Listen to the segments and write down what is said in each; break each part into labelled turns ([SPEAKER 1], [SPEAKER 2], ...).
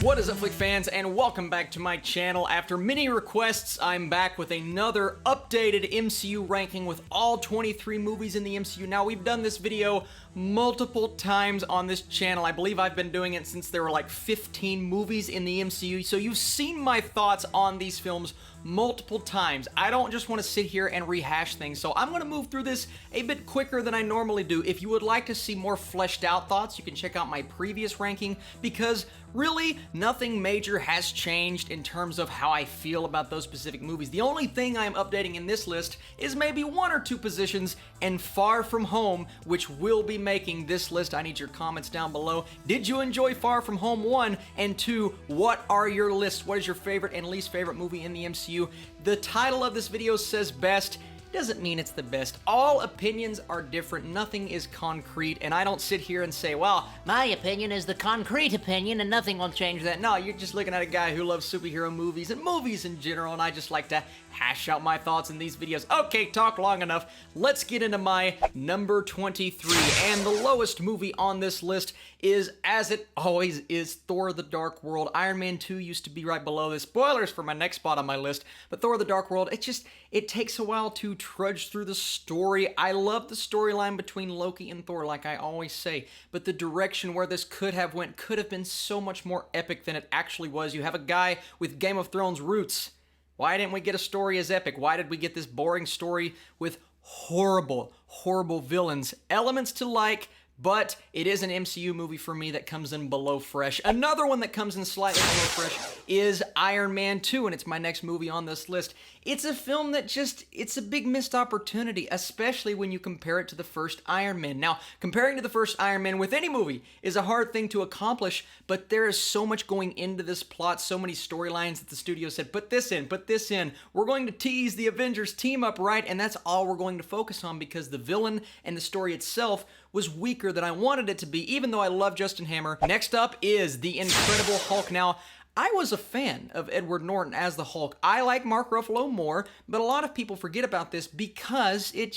[SPEAKER 1] What is up, Flick fans, and welcome back to my channel. After many requests, I'm back with another updated MCU ranking with all 23 movies in the MCU. Now, we've done this video multiple times on this channel. I believe I've been doing it since there were like 15 movies in the MCU, so you've seen my thoughts on these films multiple times. I don't just want to sit here and rehash things, so I'm going to move through this a bit quicker than I normally do. If you would like to see more fleshed out thoughts, you can check out my previous ranking, because really, nothing major has changed in terms of how I feel about those specific movies. The only thing I'm updating in this list is maybe one or two positions, and Far From Home, which will be making this list. I need your comments down below. Did you enjoy Far From Home 1? And 2, what are your lists? What is your favorite and least favorite movie in the MCU? The title of this video says best. Doesn't mean it's the best. All opinions are different. Nothing is concrete, and I don't sit here and say, well, my opinion is the concrete opinion and nothing will change that. No, you're just looking at a guy who loves superhero movies and movies in general, and I just like to hash out my thoughts in these videos. Okay, talk long enough. Let's get into my number 23, and the lowest movie on this list is, as it always is, Thor: The Dark World. Iron Man 2 used to be right below this. Spoilers for my next spot on my list, but Thor: The Dark World, it takes a while to trudge through the story. I love the storyline between Loki and Thor, like I always say, but the direction where this could have went could have been so much more epic than it actually was. You have a guy with Game of Thrones roots. Why didn't we get a story as epic? Why did we get this boring story with horrible, horrible villains? Elements to like, but it is an MCU movie for me that comes in below fresh. Another one that comes in slightly below fresh is Iron Man 2, and it's my next movie on this list. It's a film that it's a big missed opportunity, especially when you compare it to the first Iron Man. Now, comparing to the first Iron Man with any movie is a hard thing to accomplish, but there is so much going into this plot, so many storylines that the studio said, put this in, put this in. We're going to tease the Avengers team up, right? And that's all we're going to focus on, because the villain and the story itself was weaker than I wanted it to be, even though I love Justin Hammer. Next up is The Incredible Hulk. Now, I was a fan of Edward Norton as the Hulk. I like Mark Ruffalo more, but a lot of people forget about this because it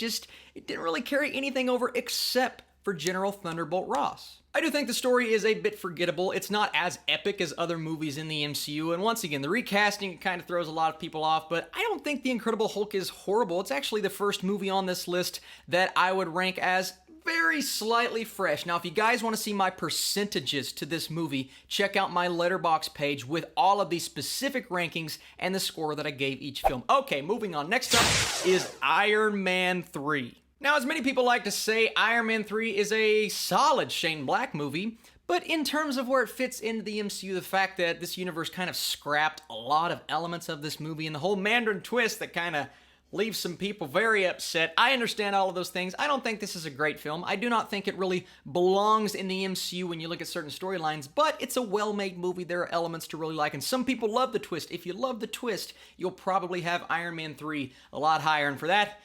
[SPEAKER 1] didn't really carry anything over except for General Thunderbolt Ross. I do think the story is a bit forgettable. It's not as epic as other movies in the MCU, and once again, the recasting kind of throws a lot of people off, but I don't think The Incredible Hulk is horrible. It's actually the first movie on this list that I would rank as very slightly fresh. Now, if you guys want to see my percentages to this movie, check out my Letterboxd page with all of these specific rankings and the score that I gave each film. Okay, moving on. Next up is Iron Man 3. Now, as many people like to say, Iron Man 3 is a solid Shane Black movie, but in terms of where it fits into the MCU, the fact that this universe kind of scrapped a lot of elements of this movie, and the whole Mandarin twist that kind of leaves some people very upset. I understand all of those things. I don't think this is a great film. I do not think it really belongs in the MCU when you look at certain storylines, but it's a well-made movie. There are elements to really like, and some people love the twist. If you love the twist, you'll probably have Iron Man 3 a lot higher, and for that,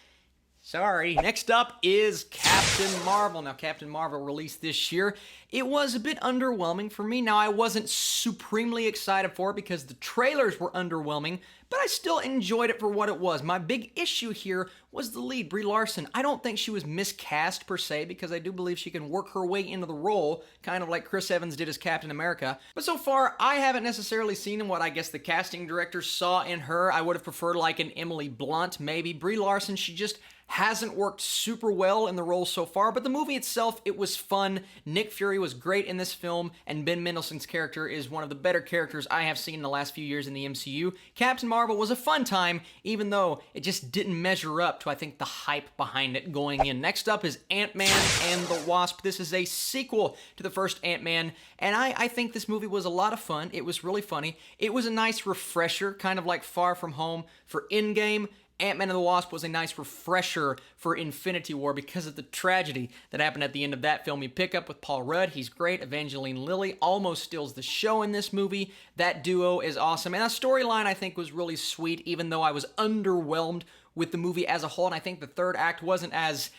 [SPEAKER 1] sorry. Next up is Captain Marvel. Now, Captain Marvel released this year. It was a bit underwhelming for me. Now, I wasn't supremely excited for it because the trailers were underwhelming, but I still enjoyed it for what it was. My big issue here was the lead, Brie Larson. I don't think she was miscast per se, because I do believe she can work her way into the role, kind of like Chris Evans did as Captain America. But so far, I haven't necessarily seen what I guess the casting director saw in her. I would have preferred like an Emily Blunt, maybe. Brie Larson, she just hasn't worked super well in the role so far, but the movie itself, it was fun. Nick Fury was great in this film, and Ben Mendelsohn's character is one of the better characters I have seen in the last few years in the MCU. Captain Marvel was a fun time, even though it just didn't measure up to, I think, the hype behind it going in. Next up is Ant-Man and the Wasp. This is a sequel to the first Ant-Man, and I think this movie was a lot of fun. It was really funny. It was a nice refresher, kind of like Far From Home for In Game. Ant-Man and the Wasp was a nice refresher for Infinity War because of the tragedy that happened at the end of that film. You pick up with Paul Rudd. He's great. Evangeline Lilly almost steals the show in this movie. That duo is awesome. And the storyline, I think, was really sweet, even though I was underwhelmed with the movie as a whole. And I think the third act wasn't as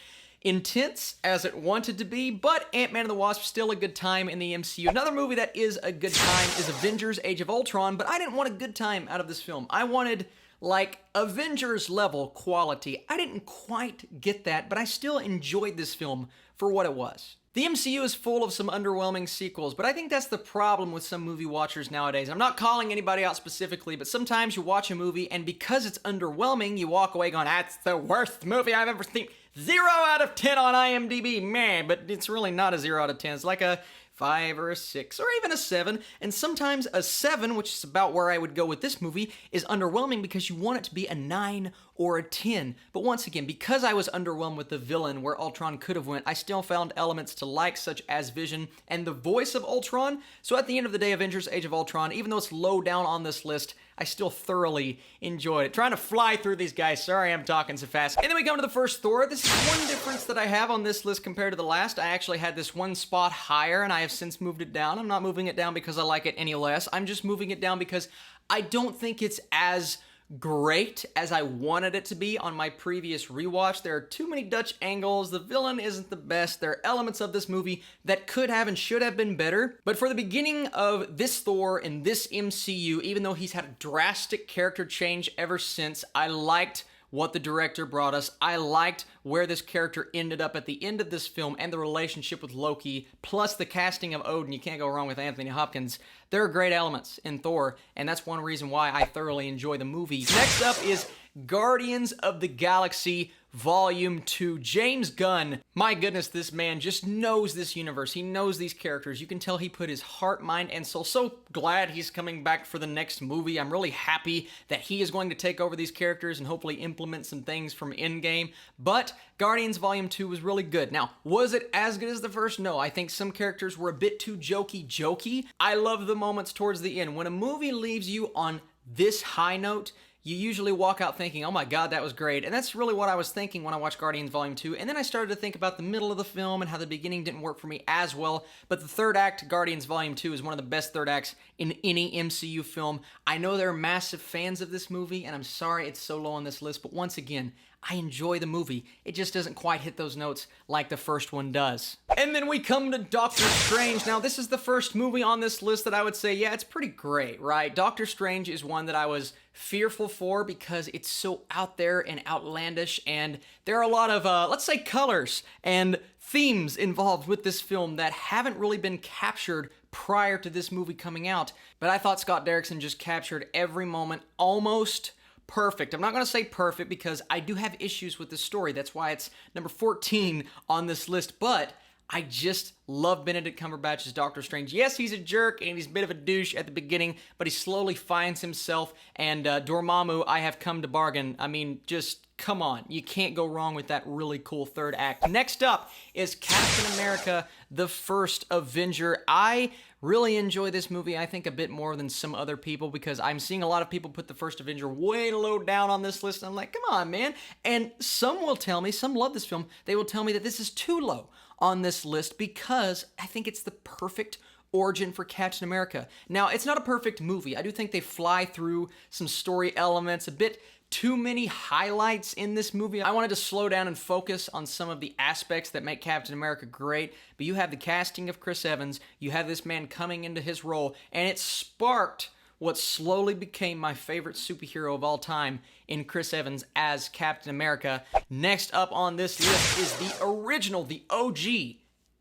[SPEAKER 1] intense as it wanted to be, but Ant-Man and the Wasp still a good time in the MCU. Another movie that is a good time is Avengers Age of Ultron, but I didn't want a good time out of this film. I wanted like Avengers level quality. I didn't quite get that, but I still enjoyed this film for what it was. The The MCU is full of some underwhelming sequels, but I think that's the problem with some movie watchers nowadays. I'm not calling anybody out specifically, but sometimes you watch a movie and because it's underwhelming, you walk away going, that's the worst movie I've ever seen. 0 out of 10 on IMDb, man, but it's really not a 0 out of 10. It's like a 5 or a 6 or even a 7, and sometimes a 7, which is about where I would go with this movie, is underwhelming because you want it to be a 9 or a 10. But once again, because I was underwhelmed with the villain where Ultron could have went, I still found elements to like, such as Vision and the voice of Ultron. So at the end of the day, Avengers Age of Ultron, even though it's low down on this list, I still thoroughly enjoyed it. Trying to fly through these guys. Sorry I'm talking so fast. And then we come to the first Thor. This is one difference that I have on this list compared to the last. I actually had this one spot higher, and I have since moved it down. I'm not moving it down because I like it any less. I'm just moving it down because I don't think it's as great as I wanted it to be on my previous rewatch. There are too many Dutch angles. The villain isn't the best. There are elements of this movie that could have and should have been better. But for the beginning of this Thor in this MCU, even though he's had a drastic character change ever since, I liked what the director brought us. I liked where this character ended up at the end of this film and the relationship with Loki, plus the casting of Odin. You can't go wrong with Anthony Hopkins. There are great elements in Thor, and that's one reason why I thoroughly enjoy the movie. Next up is Guardians of the Galaxy Volume 2. James Gunn, my goodness, this man just knows this universe. He knows these characters. You can tell he put his heart, mind, and soul. So glad he's coming back for the next movie. I'm really happy that he is going to take over these characters and hopefully implement some things from In Game. But Guardians Volume 2 was really good. Now, was it as good as the first? No, I think some characters were a bit too jokey. I love the moments towards the end. When a movie leaves you on this high note, you usually walk out thinking, oh my god, that was great. And that's really what I was thinking when I watched Guardians Volume 2. And then I started to think about the middle of the film and how the beginning didn't work for me as well. But the third act, Guardians Volume 2, is one of the best third acts in any MCU film. I know there are massive fans of this movie, and I'm sorry it's so low on this list, but once again, I enjoy the movie. It just doesn't quite hit those notes like the first one does. And then we come to Doctor Strange. Now, this is the first movie on this list that I would say, yeah, it's pretty great, right? Doctor Strange is one that I was fearful for because it's so out there and outlandish, and there are a lot of, let's say, colors and themes involved with this film that haven't really been captured prior to this movie coming out. But I thought Scott Derrickson just captured every moment almost perfect. I'm not going to say perfect because I do have issues with the story. That's why it's number 14 on this list. But I just love Benedict Cumberbatch as Doctor Strange. Yes, he's a jerk and he's a bit of a douche at the beginning, but he slowly finds himself. And Dormammu, I have come to bargain. I mean, just come on. You can't go wrong with that really cool third act. Next up is Captain America, the First Avenger. I really enjoy this movie, I think, a bit more than some other people because I'm seeing a lot of people put the First Avenger way low down on this list. And I'm like, come on, man. And some will tell me, some love this film, they will tell me that this is too low on this list because I think it's the perfect origin for Captain America. Now, it's not a perfect movie. I do think they fly through some story elements, a bit too many highlights in this movie. I wanted to slow down and focus on some of the aspects that make Captain America great, but you have the casting of Chris Evans, you have this man coming into his role, and it sparked what slowly became my favorite superhero of all time in Chris Evans as Captain America. Next up on this list is the original, the OG,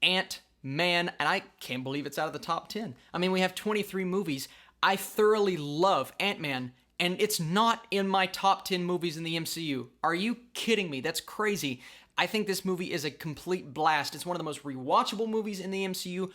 [SPEAKER 1] AntMan, and I can't believe it's out of the top 10. I mean, we have 23 movies. I thoroughly love AntMan, and it's not in my top 10 movies in the MCU. Are you kidding me? That's crazy. I think this movie is a complete blast. It's one of the most rewatchable movies in the MCU.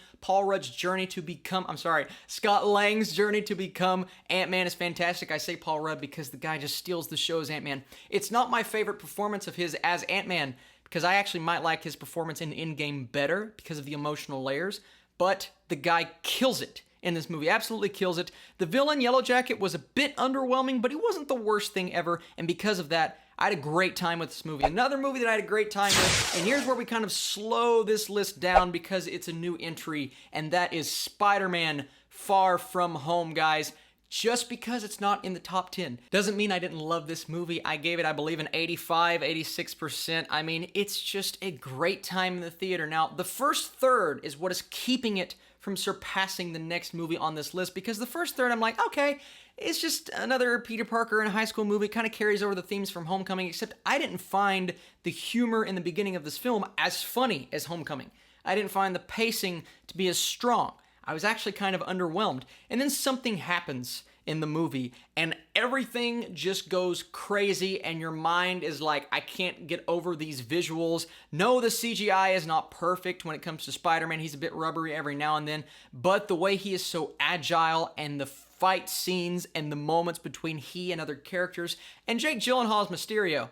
[SPEAKER 1] Scott Lang's journey to become Ant-Man is fantastic. I say Paul Rudd because the guy just steals the show as Ant-Man. It's not my favorite performance of his as Ant-Man because I actually might like his performance in Game better because of the emotional layers, but the guy kills it in this movie, absolutely kills it. The villain, Yellow Jacket, was a bit underwhelming, but he wasn't the worst thing ever, and because of that, I had a great time with this movie. Another movie that I had a great time with, and here's where we kind of slow this list down because it's a new entry, and that is Spider-Man Far From Home, guys. Just because it's not in the top 10 doesn't mean I didn't love this movie. I gave it, I believe, an 85, 86%. I mean, it's just a great time in the theater. Now, the first third is what is keeping it from surpassing the next movie on this list because the first third, I'm like, okay, it's just another Peter Parker in a high school movie. It kind of carries over the themes from Homecoming, except I didn't find the humor in the beginning of this film as funny as Homecoming. I didn't find the pacing to be as strong. I was actually kind of underwhelmed. And then something happens in the movie, and everything just goes crazy, and your mind is like, I can't get over these visuals. No, the CGI is not perfect when it comes to Spider-Man. He's a bit rubbery every now and then, but the way he is so agile, and the fight scenes, and the moments between he and other characters, and Jake Gyllenhaal's Mysterio,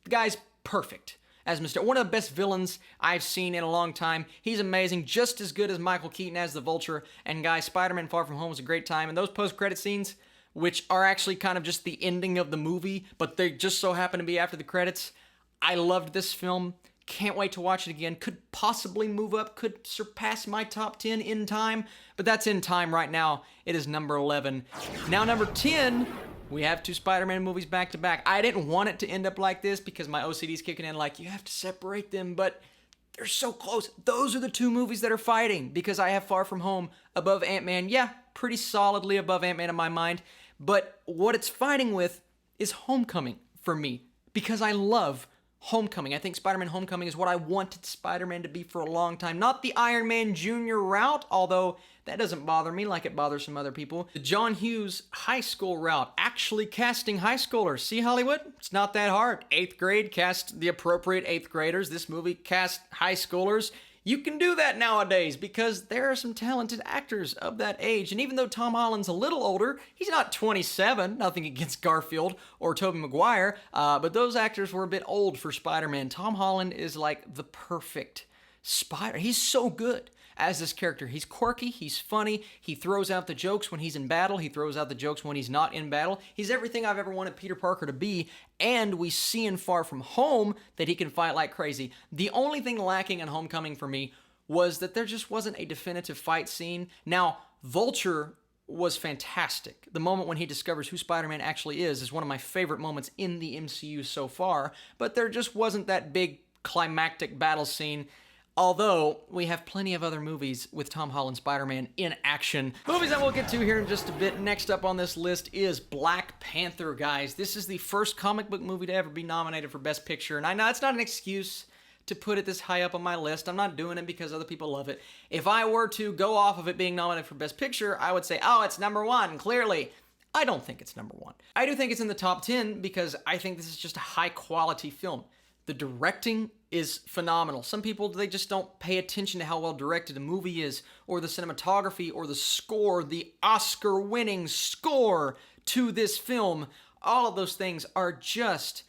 [SPEAKER 1] the guy's perfect as Mysterio. One of the best villains I've seen in a long time. He's amazing, just as good as Michael Keaton as the Vulture. And guys, Spider-Man Far From Home was a great time. And those post-credit scenes, which are actually kind of just the ending of the movie, but they just so happen to be after the credits. I loved this film. Can't wait to watch it again. Could possibly move up, could surpass my top 10 in time, but that's in time right now. It is number 11. Now number 10, we have 2 Spider-Man movies back to back. I didn't want it to end up like this because my OCD's kicking in like, you have to separate them, but they're so close. Those are the 2 movies that are fighting because I have Far From Home above Ant-Man. Yeah, pretty solidly above Ant-Man in my mind, but what it's fighting with is Homecoming for me because I love Homecoming. I think Spider-Man Homecoming is what I wanted Spider-Man to be for a long time. Not the Iron Man Jr. route, although that doesn't bother me like it bothers some other people. The John Hughes high school route, actually casting high schoolers. See, Hollywood? It's not that hard. 8th grade, cast the appropriate 8th graders. This movie cast high schoolers. You can do that nowadays because there are some talented actors of that age. And even though Tom Holland's a little older, he's not 27. Nothing against Garfield or Tobey Maguire, but those actors were a bit old for Spider-Man. Tom Holland is like the perfect Spider. He's so good as this character. He's quirky, he's funny, he throws out the jokes when he's in battle, he throws out the jokes when he's not in battle. He's everything I've ever wanted Peter Parker to be, and we see in Far From Home that he can fight like crazy. The only thing lacking in Homecoming for me was that there just wasn't a definitive fight scene. Now, Vulture was fantastic. The moment when he discovers who Spider-Man actually is one of my favorite moments in the MCU so far, but there just wasn't that big climactic battle scene. Although, we have plenty of other movies with Tom Holland Spider-Man in action. Movies that we'll get to here in just a bit. Next up on this list is Black Panther, guys. This is the first comic book movie to ever be nominated for Best Picture, and I know it's not an excuse to put it this high up on my list. I'm not doing it because other people love it. If I were to go off of it being nominated for Best Picture, I would say, oh, it's number 1, clearly. I don't think it's number 1. I do think it's in the top 10 because I think this is just a high-quality film. The directing is phenomenal. Some people, they just don't pay attention to how well directed a movie is, or the cinematography, or the score, the Oscar-winning score to this film. All of those things are just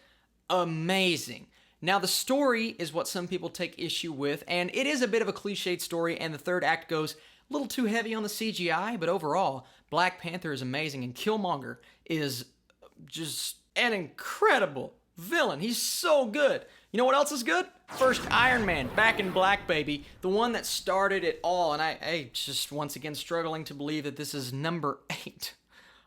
[SPEAKER 1] amazing. Now, the story is what some people take issue with, and it is a bit of a cliched story, and the third act goes a little too heavy on the CGI, but overall, Black Panther is amazing, and Killmonger is just an incredible villain. He's so good. You know what else is good? First Iron Man, Back in Black, baby. The one that started it all, and I just once again struggling to believe that this is number 8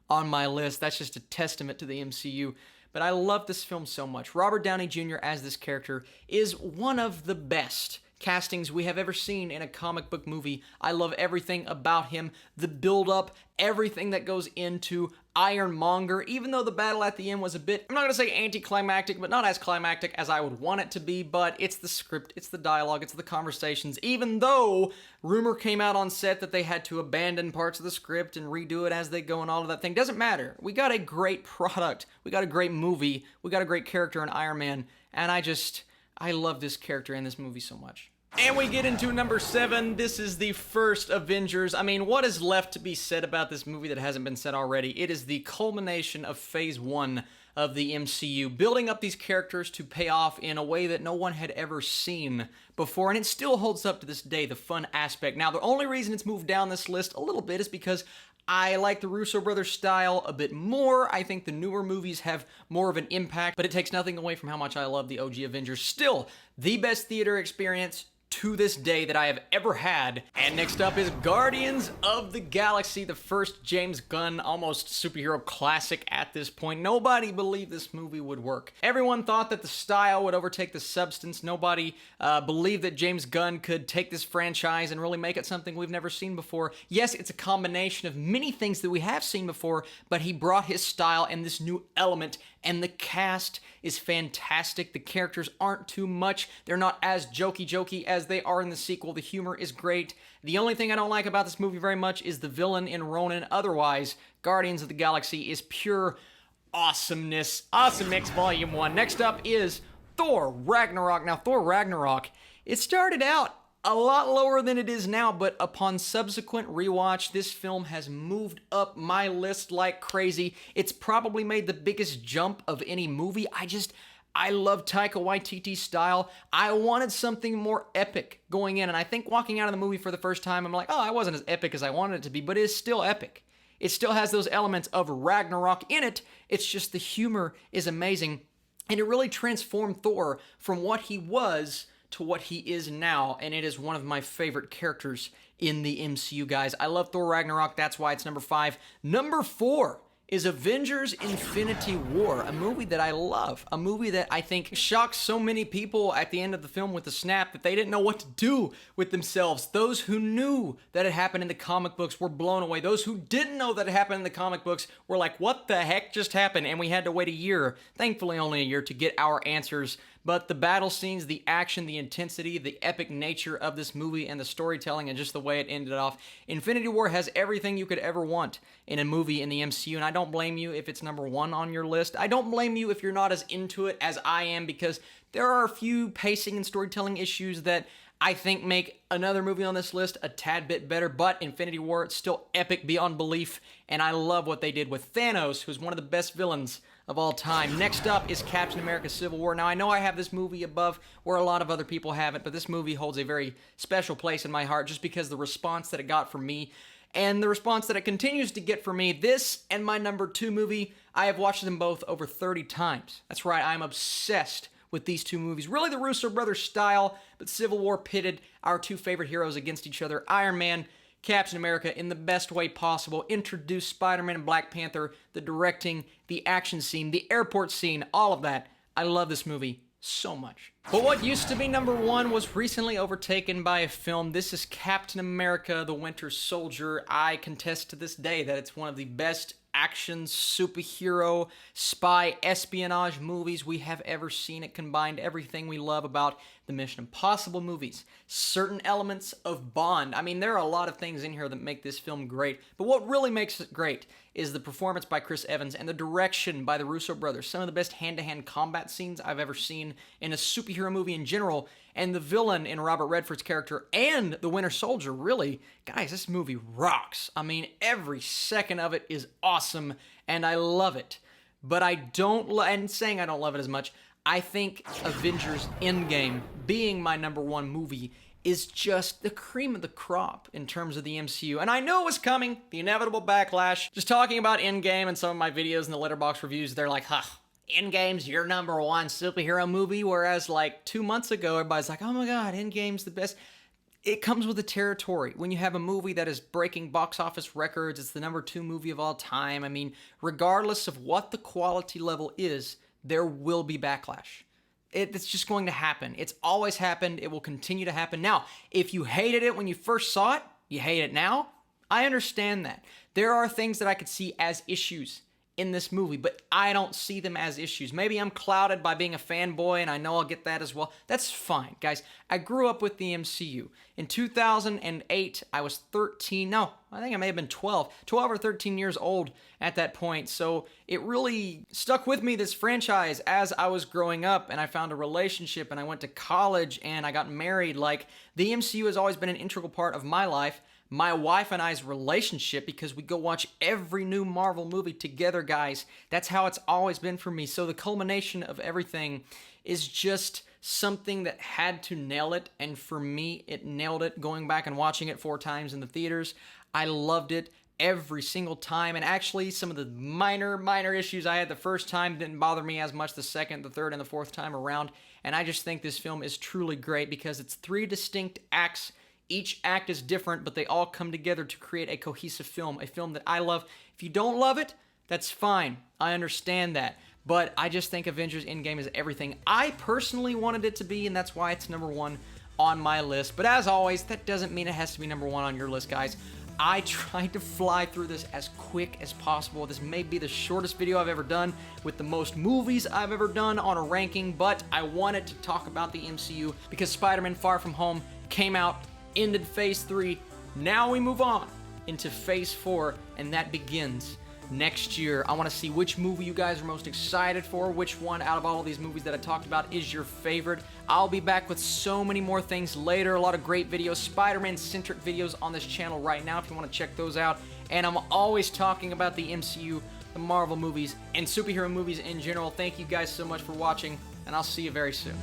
[SPEAKER 1] on my list. That's just a testament to the MCU. But I love this film so much. Robert Downey Jr. as this character is one of the best castings we have ever seen in a comic book movie. I love everything about him, the build-up, everything that goes into Ironmonger, even though the battle at the end was a bit, I'm not going to say anticlimactic, but not as climactic as I would want it to be, but it's the script, it's the dialogue, it's the conversations, even though rumor came out on set that they had to abandon parts of the script and redo it as they go and all of that thing. Doesn't matter. We got a great product. We got a great movie. We got a great character in Iron Man, and I love this character in this movie so much. And we get into number 7. This is the First Avengers. I mean, what is left to be said about this movie that hasn't been said already? It is the culmination of Phase 1 of the MCU, building up these characters to pay off in a way that no one had ever seen before, and it still holds up to this day, the fun aspect. Now, the only reason it's moved down this list a little bit is because I like the Russo brothers style a bit more. I think the newer movies have more of an impact, but it takes nothing away from how much I love the OG Avengers. Still, the best theater experience to this day that I have ever had. And next up is Guardians of the Galaxy, the first James Gunn almost superhero classic at this point. Nobody believed this movie would work. Everyone thought that the style would overtake the substance. Nobody believed that James Gunn could take this franchise and really make it something we've never seen before. Yes, it's a combination of many things that we have seen before, but he brought his style and this new element and the cast is fantastic. The characters aren't too much. They're not as jokey as they are in the sequel. The humor is great. The only thing I don't like about this movie very much is the villain in Ronan. Otherwise, Guardians of the Galaxy is pure awesomeness. Awesome Mix Volume 1. Next up is Thor Ragnarok. Now, Thor Ragnarok, it started out a lot lower than it is now, but upon subsequent rewatch, this film has moved up my list like crazy. It's probably made the biggest jump of any movie. I love Taika Waititi's style. I wanted something more epic going in, and I think walking out of the movie for the first time, I'm like, oh, it wasn't as epic as I wanted it to be, but it is still epic. It still has those elements of Ragnarok in it. It's just the humor is amazing, and it really transformed Thor from what he was to what he is now, and it is one of my favorite characters in the MCU, guys. I love Thor Ragnarok. That's why it's number 5. Number 4 is Avengers Infinity War, a movie that I love, a movie that I think shocked so many people at the end of the film with the snap that they didn't know what to do with themselves. Those who knew that it happened in the comic books were blown away. Those who didn't know that it happened in the comic books were like, what the heck just happened? And we had to wait a year, thankfully only a year, to get our answers. But the battle scenes, the action, the intensity, the epic nature of this movie, and the storytelling, and just the way it ended off. Infinity War has everything you could ever want in a movie in the MCU, and I don't blame you if it's number 1 on your list. I don't blame you if you're not as into it as I am, because there are a few pacing and storytelling issues that I think make another movie on this list a tad bit better, but Infinity War, it's still epic beyond belief, and I love what they did with Thanos, who's one of the best villains of all time. Next up is Captain America Civil War. Now, I know I have this movie above where a lot of other people have it, but this movie holds a very special place in my heart just because the response that it got from me and the response that it continues to get from me. This and my number 2 movie, I have watched them both over 30 times. That's right, I'm obsessed with these two movies. Really the Russo brothers style, but Civil War pitted our 2 favorite heroes against each other. Iron Man, Captain America, in the best way possible, introduced Spider-Man and Black Panther, the directing, the action scene, the airport scene, all of that. I love this movie so much. But what used to be number 1 was recently overtaken by a film. This is Captain America, the Winter Soldier. I contest to this day that it's one of the best action, superhero, spy, espionage movies we have ever seen. It combined everything we love about the Mission Impossible movies, certain elements of Bond. I mean, there are a lot of things in here that make this film great, but what really makes it great is the performance by Chris Evans and the direction by the Russo brothers. Some of the best hand-to-hand combat scenes I've ever seen in a superhero movie in general, and the villain in Robert Redford's character and the Winter Soldier, really, guys, this movie rocks. I mean, every second of it is awesome, and I love it. But I don't, and saying I don't love it as much, I think Avengers In Game, being my number 1 movie, is just the cream of the crop in terms of the MCU. And I knew it was coming, the inevitable backlash. Just talking about Endgame and some of my videos in the Letterboxd reviews, they're like, huh, Endgame's your number 1 superhero movie, whereas like 2 months ago, everybody's like, oh my god, Endgame's the best. It comes with the territory. When you have a movie that is breaking box office records, it's the number 2 movie of all time. I mean, regardless of what the quality level is, there will be backlash. It's just going to happen. It's always happened. It will continue to happen. Now, if you hated it when you first saw it, you hate it now, I understand that. There are things that I could see as issues in this movie, but I don't see them as issues. Maybe I'm clouded by being a fanboy, and I know I'll get that as well. That's fine, guys. I grew up with the MCU. In 2008, I was 13. No, I think I may have been 12 or 13 years old at that point. So it really stuck with me, this franchise, as I was growing up, and I found a relationship, and I went to college, and I got married. Like, the MCU has always been an integral part of my life. My wife and I's relationship, because we go watch every new Marvel movie together, guys. That's how it's always been for me. So the culmination of everything is just something that had to nail it, and for me, it nailed it. Going back and watching it 4 times in the theaters, I loved it every single time, and actually some of the minor issues I had the first time didn't bother me as much the second, the third, and the 4th time around, and I just think this film is truly great because it's 3 distinct acts. Each act is different, but they all come together to create a cohesive film, a film that I love. If you don't love it, that's fine. I understand that. But I just think Avengers Endgame is everything I personally wanted it to be, and that's why it's number 1 on my list. But as always, that doesn't mean it has to be number 1 on your list, guys. I tried to fly through this as quick as possible. This may be the shortest video I've ever done with the most movies I've ever done on a ranking, but I wanted to talk about the MCU because Spider-Man Far From Home came out, ended Phase 3. Now we move on into Phase 4, and that begins next year. I want to see which movie you guys are most excited for, which one out of all of these movies that I talked about is your favorite. I'll be back with so many more things later, a lot of great videos, Spider-Man-centric videos on this channel right now if you want to check those out. And I'm always talking about the MCU, the Marvel movies, and superhero movies in general. Thank you guys so much for watching, and I'll see you very soon.